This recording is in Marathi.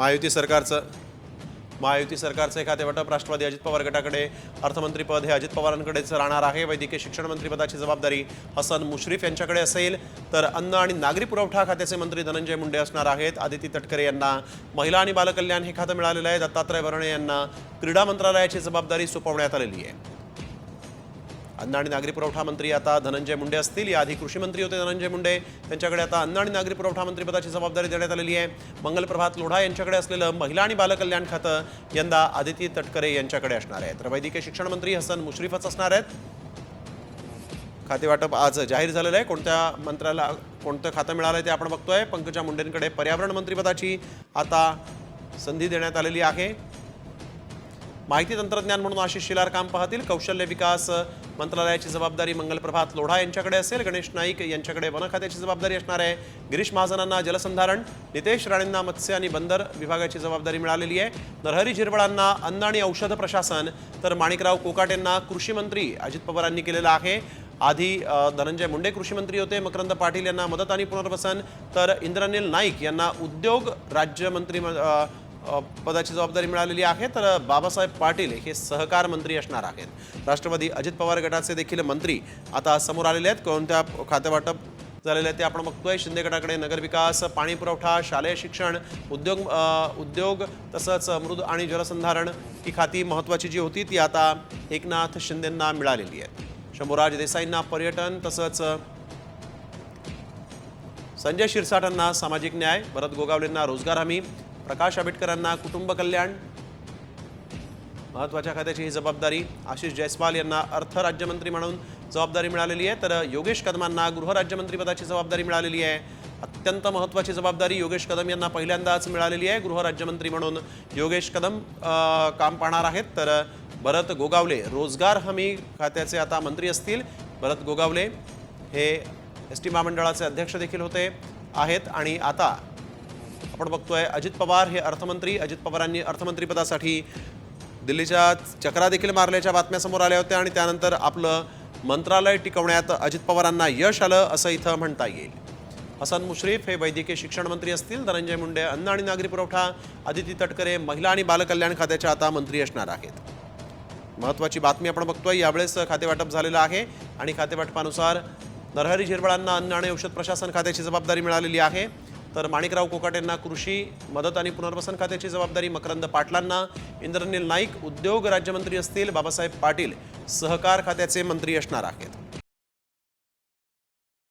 महायुती सरकारचे खातेवाटप राष्ट्रवादी अजित पवार गटाकडे, अर्थमंत्रीपद हे अजित पवारांकडेच राहणार आहे। वैद्यकीय शिक्षण मंत्रिपदाची जबाबदारी हसन मुश्रीफ यांच्याकडे असेल, तर अन्न आणि नागरी पुरवठा खात्याचे मंत्री धनंजय मुंडे असणार आहेत। आदिती तटकरे यांना महिला आणि बालकल्याण हे खाते मिळालेले आहे। दत्तात्रय भरणे यांना क्रीडा मंत्रालयाची जबाबदारी सोपवण्यात आलेली आहे। अन्न आणि नागरी पुरवठा मंत्री आता धनंजय मुंडे असतील। याआधी कृषी मंत्री होते धनंजय मुंडे, त्यांच्याकडे आता अन्न आणि नागरी पुरवठा मंत्रिपदाची जबाबदारी देण्यात आलेली आहे। मंगलप्रभात लोढा यांच्याकडे असलेलं महिला आणि बालकल्याण खातं यंदा आदिती तटकरे यांच्याकडे असणार आहे। तर वैद्यकीय शिक्षण मंत्री हसन मुश्रीफच असणार आहेत। खातेवाटप आज जाहीर झालेलं आहे। कोणत्या मंत्र्याला कोणतं खातं मिळालं आहे ते आपण बघतोय। पंकजा मुंडेंकडे पर्यावरण मंत्रिपदाची आता संधी देण्यात आलेली आहे। माहिती तंत्रज्ञान म्हणून आशिष शिलार काम पाहतील। कौशल्य विकास मंत्रालयाची जबाबदारी मंगलप्रभात लोढा यांच्याकडे असेल। गणेश नाईक यांच्याकडे वन खात्याची जबाबदारी असणार आहे। गिरीश महाजनांना जलसंधारण, नितेश राणेंना मत्स्य आणि बंदर विभागाची जबाबदारी मिळालेली आहे। नरहरी झिरवळांना अन्न आणि औषध प्रशासन, तर माणिकराव कोकाटेंना कृषी मंत्री अजित पवारांनी केलेलं आहे। आधी धनंजय मुंडे कृषी मंत्री होते। मकरंद पाटील यांना मदत आणि पुनर्वसन, तर इंद्रनील नाईक यांना उद्योग राज्यमंत्री पदाची जबाबदारी मिळालेली आहे। तर बाबासाहेब पाटील हे सहकार मंत्री असणार आहेत। राष्ट्रवादी अजित पवार गटाचे देखील मंत्री आता समोर आलेले आहेत। कोणत्या खातेवाटप झालेले आहे ते आपण बघतोय। शिंदे गटाकडे नगरविकास, पाणी पुरवठा, शालेय शिक्षण, उद्योग तसंच मृद आणि जलसंधारण ही खाती महत्त्वाची जी होती ती आता एकनाथ शिंदेंना मिळालेली आहेत। शंभूराज देसाईंना पर्यटन, तसंच संजय शिरसाटांना सामाजिक न्याय, भरत गोगावलेंना रोजगार हमी, प्रकाश आंबेडकरांना कुटुंब कल्याण महत्त्वाच्या खात्याची ही जबाबदारी, आशिष जयस्वाल यांना अर्थ राज्यमंत्री म्हणून जबाबदारी मिळालेली आहे। तर योगेश कदमांना गृहराज्यमंत्रीपदाची जबाबदारी मिळालेली आहे। अत्यंत महत्त्वाची जबाबदारी योगेश कदम यांना पहिल्यांदाच मिळालेली आहे। गृहराज्यमंत्री म्हणून योगेश कदम काम पाहणार आहेत। तर भरत गोगावले रोजगार हमी खात्याचे आता मंत्री असतील। भरत गोगावले हे एसटी महामंडळाचे अध्यक्ष देखील होते आहेत आणि आता आपण बघतोय अजित पवार हे अर्थमंत्री। अजित पवारांनी अर्थमंत्रीपदासाठी दिल्लीच्या चक्रा देखील मारल्याच्या बातम्या समोर आल्या होत्या आणि त्यानंतर आपलं मंत्रालय टिकवण्यात अजित पवारांना यश आलं असं इथं म्हणता येईल। हसन मुश्रीफ हे वैद्यकीय शिक्षण मंत्री असतील। धनंजय मुंडे अन्न आणि नागरी पुरवठा, आदिती तटकरे महिला आणि बालकल्याण खात्याच्या आता मंत्री असणार आहेत। महत्त्वाची बातमी आपण बघतोय। यावेळेस खातेवाटप झालेलं आहे आणि खातेवाटपानुसार नरहरी झिरवळांना अन्न आणि औषध प्रशासन खात्याची जबाबदारी मिळालेली आहे। तर माणिकराव कोकाटेंना कृषी, मदत आणि पुनर्वसन खात्याची जबाबदारी, मकरंद पाटलांना, इंद्रनील नाईक उद्योग राज्यमंत्री असतील। बाबासाहेब पाटील सहकार खात्याचे मंत्री असणार आहेत।